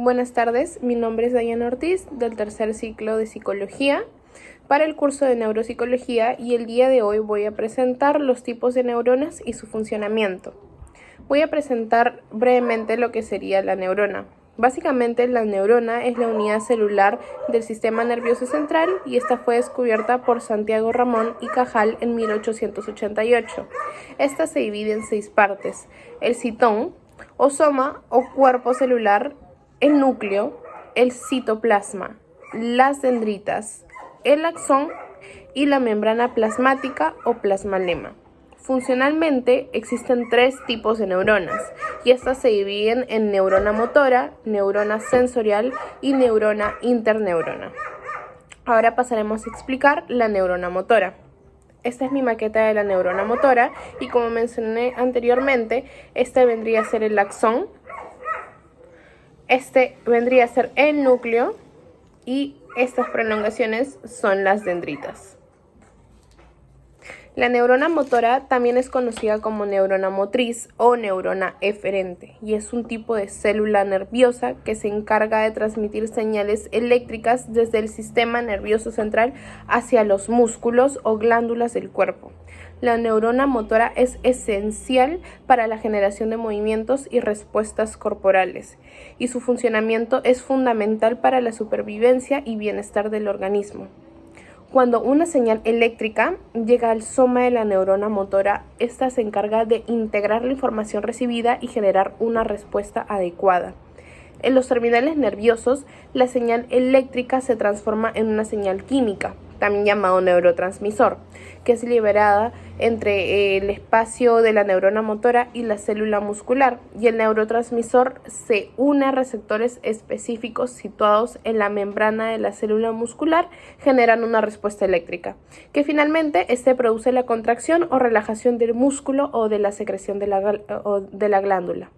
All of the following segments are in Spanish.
Buenas tardes, mi nombre es Dayana Ortiz del tercer ciclo de Psicología para el curso de Neuropsicología y el día de hoy voy a presentar los tipos de neuronas y su funcionamiento. Voy a presentar brevemente lo que sería la neurona. Básicamente la neurona es la unidad celular del sistema nervioso central y esta fue descubierta por Santiago Ramón y Cajal en 1888. Esta se divide en 6 partes: el citón o soma o cuerpo celular, el núcleo, el citoplasma, las dendritas, el axón y la membrana plasmática o plasmalema. Funcionalmente existen 3 tipos de neuronas y estas se dividen en neurona motora, neurona sensorial y neurona interneurona. Ahora pasaremos a explicar la neurona motora. Esta es mi maqueta de la neurona motora y como mencioné anteriormente, este vendría a ser el axón, este vendría a ser el núcleo y estas prolongaciones son las dendritas. La neurona motora también es conocida como neurona motriz o neurona eferente y es un tipo de célula nerviosa que se encarga de transmitir señales eléctricas desde el sistema nervioso central hacia los músculos o glándulas del cuerpo. La neurona motora es esencial para la generación de movimientos y respuestas corporales y su funcionamiento es fundamental para la supervivencia y bienestar del organismo. Cuando una señal eléctrica llega al soma de la neurona motora, esta se encarga de integrar la información recibida y generar una respuesta adecuada. En los terminales nerviosos, la señal eléctrica se transforma en una señal química, también llamado neurotransmisor, que es liberada entre el espacio de la neurona motora y la célula muscular, y el neurotransmisor se une a receptores específicos situados en la membrana de la célula muscular, generando una respuesta eléctrica, que finalmente produce la contracción o relajación del músculo o de la secreción de la glándula.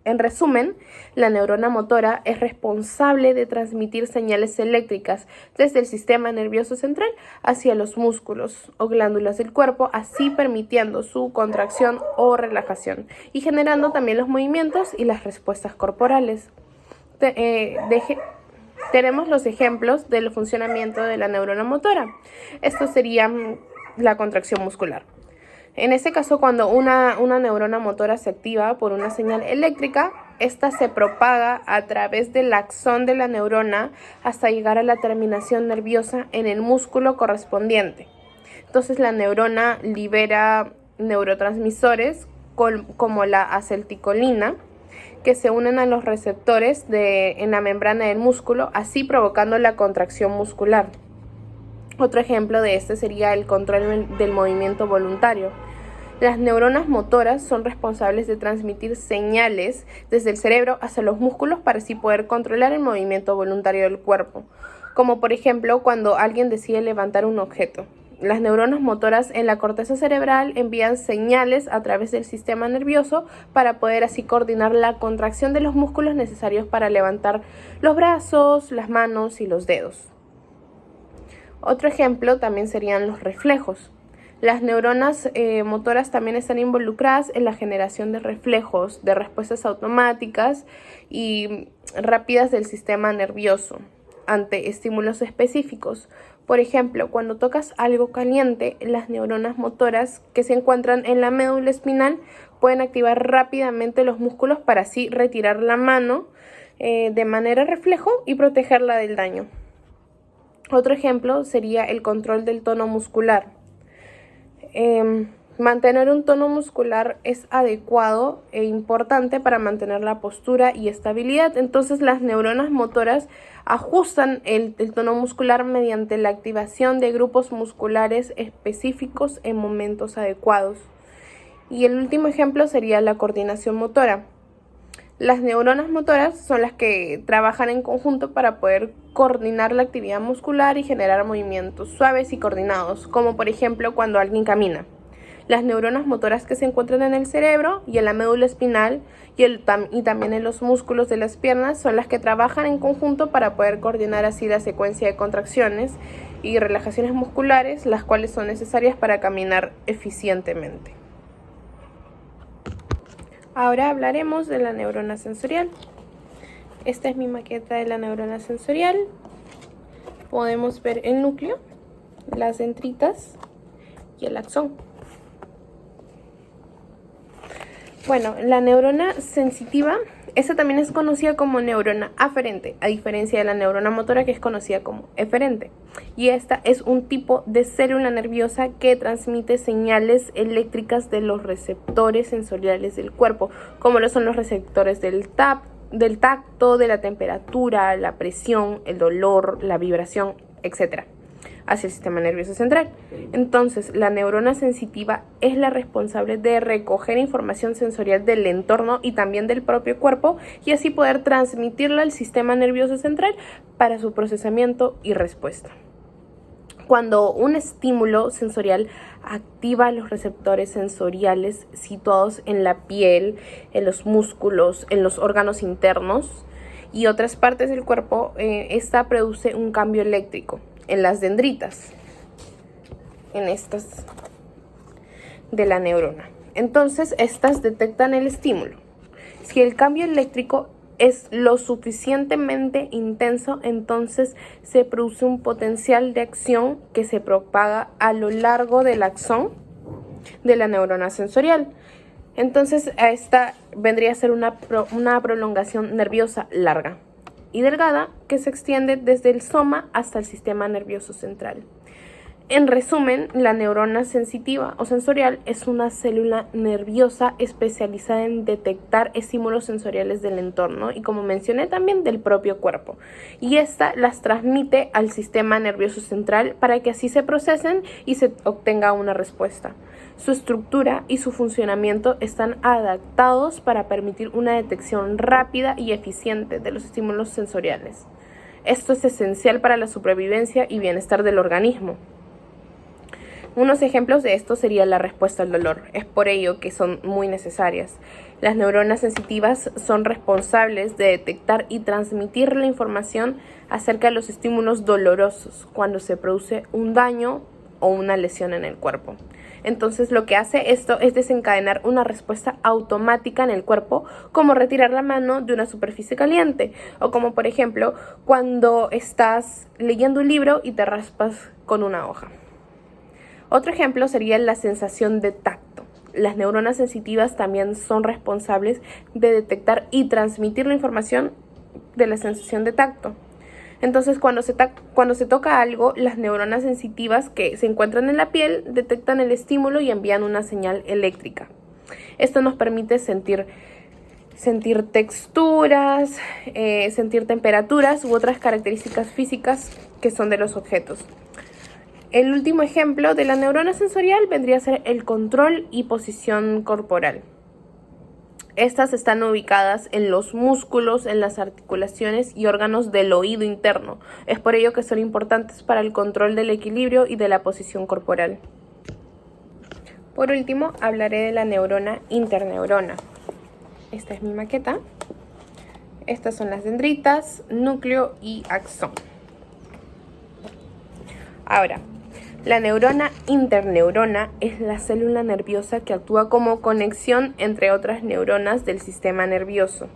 En resumen, la neurona motora es responsable de transmitir señales eléctricas desde el sistema nervioso central hacia los músculos o glándulas del cuerpo, así permitiendo su contracción o relajación y generando también los movimientos y las respuestas corporales. Tenemos los ejemplos del funcionamiento de la neurona motora. Esto sería la contracción muscular. En este caso, cuando una neurona motora se activa por una señal eléctrica, esta se propaga a través del axón de la neurona hasta llegar a la terminación nerviosa en el músculo correspondiente. Entonces la neurona libera neurotransmisores como la acetilcolina, que se unen a los receptores en la membrana del músculo, así provocando la contracción muscular. Otro ejemplo de este sería el control del movimiento voluntario. Las neuronas motoras son responsables de transmitir señales desde el cerebro hacia los músculos para así poder controlar el movimiento voluntario del cuerpo, como por ejemplo cuando alguien decide levantar un objeto. Las neuronas motoras en la corteza cerebral envían señales a través del sistema nervioso para poder así coordinar la contracción de los músculos necesarios para levantar los brazos, las manos y los dedos. Otro ejemplo también serían los reflejos. Las neuronas motoras también están involucradas en la generación de reflejos, de respuestas automáticas y rápidas del sistema nervioso ante estímulos específicos. Por ejemplo, cuando tocas algo caliente, las neuronas motoras que se encuentran en la médula espinal pueden activar rápidamente los músculos para así retirar la mano de manera reflejo y protegerla del daño. Otro ejemplo sería el control del tono muscular. Mantener un tono muscular es adecuado e importante para mantener la postura y estabilidad. Entonces las neuronas motoras ajustan el tono muscular mediante la activación de grupos musculares específicos en momentos adecuados. Y el último ejemplo sería la coordinación motora. Las neuronas motoras son las que trabajan en conjunto para poder coordinar la actividad muscular y generar movimientos suaves y coordinados, como por ejemplo cuando alguien camina. Las neuronas motoras que se encuentran en el cerebro y en la médula espinal y también en los músculos de las piernas son las que trabajan en conjunto para poder coordinar así la secuencia de contracciones y relajaciones musculares, las cuales son necesarias para caminar eficientemente. Ahora hablaremos de la neurona sensorial. Esta es mi maqueta de la neurona sensorial. Podemos ver el núcleo, las dendritas y el axón. Bueno, la neurona sensitiva, esta también es conocida como neurona aferente, a diferencia de la neurona motora que es conocida como eferente. Y esta es un tipo de célula nerviosa que transmite señales eléctricas de los receptores sensoriales del cuerpo, como lo son los receptores del tacto, de la temperatura, la presión, el dolor, la vibración, etc., hacia el sistema nervioso central. Entonces, la neurona sensitiva es la responsable de recoger información sensorial del entorno y también del propio cuerpo y así poder transmitirla al sistema nervioso central para su procesamiento y respuesta. Cuando un estímulo sensorial activa los receptores sensoriales situados en la piel, en los músculos, en los órganos internos y otras partes del cuerpo, esta produce un cambio eléctrico en las dendritas, en estas de la neurona. Entonces, estas detectan el estímulo. Si el cambio eléctrico es lo suficientemente intenso, entonces se produce un potencial de acción que se propaga a lo largo del axón de la neurona sensorial. Entonces, esta vendría a ser una prolongación nerviosa larga y delgada que se extiende desde el soma hasta el sistema nervioso central. En resumen, la neurona sensitiva o sensorial es una célula nerviosa especializada en detectar estímulos sensoriales del entorno y, como mencioné, también del propio cuerpo. Y esta las transmite al sistema nervioso central para que así se procesen y se obtenga una respuesta. Su estructura y su funcionamiento están adaptados para permitir una detección rápida y eficiente de los estímulos sensoriales. Esto es esencial para la supervivencia y bienestar del organismo. Unos ejemplos de esto sería la respuesta al dolor. Es por ello que son muy necesarias. Las neuronas sensitivas son responsables de detectar y transmitir la información acerca de los estímulos dolorosos cuando se produce un daño o una lesión en el cuerpo. Entonces, lo que hace esto es desencadenar una respuesta automática en el cuerpo, como retirar la mano de una superficie caliente, o como, por ejemplo, cuando estás leyendo un libro y te raspas con una hoja. Otro ejemplo sería la sensación de tacto. Las neuronas sensitivas también son responsables de detectar y transmitir la información de la sensación de tacto. Entonces, cuando se toca algo, las neuronas sensitivas que se encuentran en la piel detectan el estímulo y envían una señal eléctrica. Esto nos permite sentir texturas, sentir temperaturas u otras características físicas que son de los objetos. El último ejemplo de la neurona sensorial vendría a ser el control y posición corporal. Estas están ubicadas en los músculos, en las articulaciones y órganos del oído interno. Es por ello que son importantes para el control del equilibrio y de la posición corporal. Por último, hablaré de la neurona interneurona. Esta es mi maqueta. Estas son las dendritas, núcleo y axón. Ahora, la neurona interneurona es la célula nerviosa que actúa como conexión entre otras neuronas del sistema nervioso.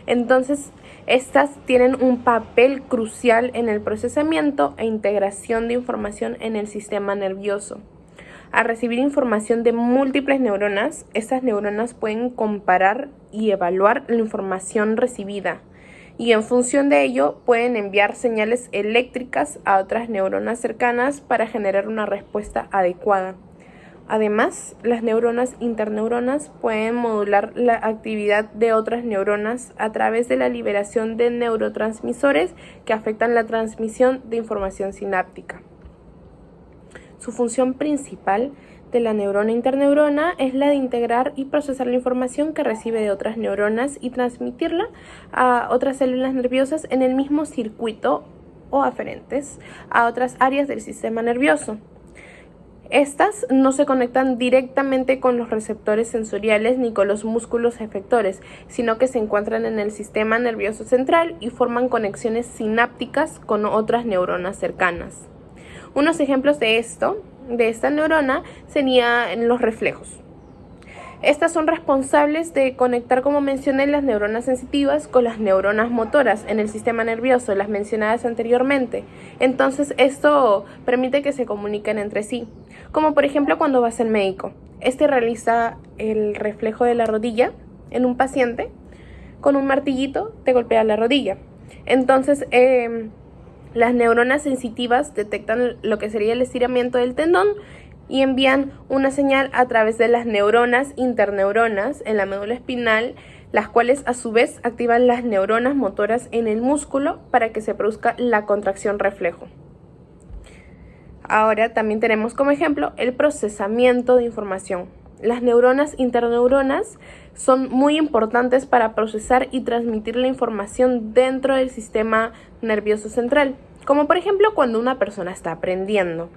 Entonces, estas tienen un papel crucial en el procesamiento e integración de información en el sistema nervioso. Al recibir información de múltiples neuronas, estas neuronas pueden comparar y evaluar la información recibida, y en función de ello pueden enviar señales eléctricas a otras neuronas cercanas para generar una respuesta adecuada. Además, las neuronas interneuronas pueden modular la actividad de otras neuronas a través de la liberación de neurotransmisores que afectan la transmisión de información sináptica. Su función principal de la neurona interneurona es la de integrar y procesar la información que recibe de otras neuronas y transmitirla a otras células nerviosas en el mismo circuito o aferentes a otras áreas del sistema nervioso. Estas no se conectan directamente con los receptores sensoriales ni con los músculos efectores, sino que se encuentran en el sistema nervioso central y forman conexiones sinápticas con otras neuronas cercanas. Unos ejemplos de esta neurona serían los reflejos. Estas son responsables de conectar, como mencioné, las neuronas sensitivas con las neuronas motoras en el sistema nervioso, las mencionadas anteriormente. Entonces, esto permite que se comuniquen entre sí. Como por ejemplo cuando vas al médico. Este realiza el reflejo de la rodilla en un paciente. Con un martillito te golpea la rodilla. Entonces, las neuronas sensitivas detectan lo que sería el estiramiento del tendón y envían una señal a través de las neuronas interneuronas en la médula espinal, las cuales a su vez activan las neuronas motoras en el músculo para que se produzca la contracción reflejo. Ahora también tenemos como ejemplo el procesamiento de información. Las neuronas interneuronas son muy importantes para procesar y transmitir la información dentro del sistema nervioso central, como por ejemplo cuando una persona está aprendiendo.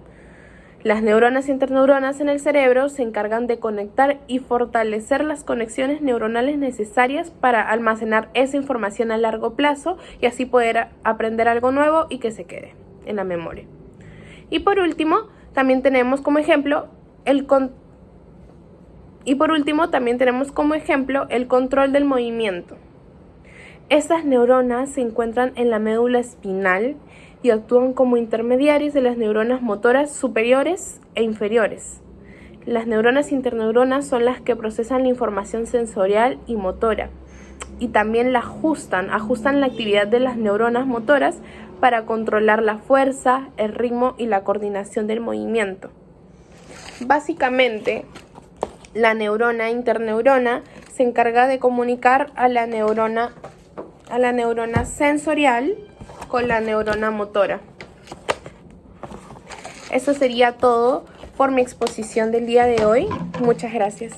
Las neuronas interneuronas en el cerebro se encargan de conectar y fortalecer las conexiones neuronales necesarias para almacenar esa información a largo plazo y así poder aprender algo nuevo y que se quede en la memoria. Y por último, también tenemos como ejemplo el control del movimiento. Estas neuronas se encuentran en la médula espinal y actúan como intermediarios de las neuronas motoras superiores e inferiores. Las neuronas interneuronas son las que procesan la información sensorial y motora y también la ajustan la actividad de las neuronas motoras para controlar la fuerza, el ritmo y la coordinación del movimiento. Básicamente, la neurona interneurona se encarga de comunicar a la neurona sensorial con la neurona motora. Eso sería todo por mi exposición del día de hoy. Muchas gracias.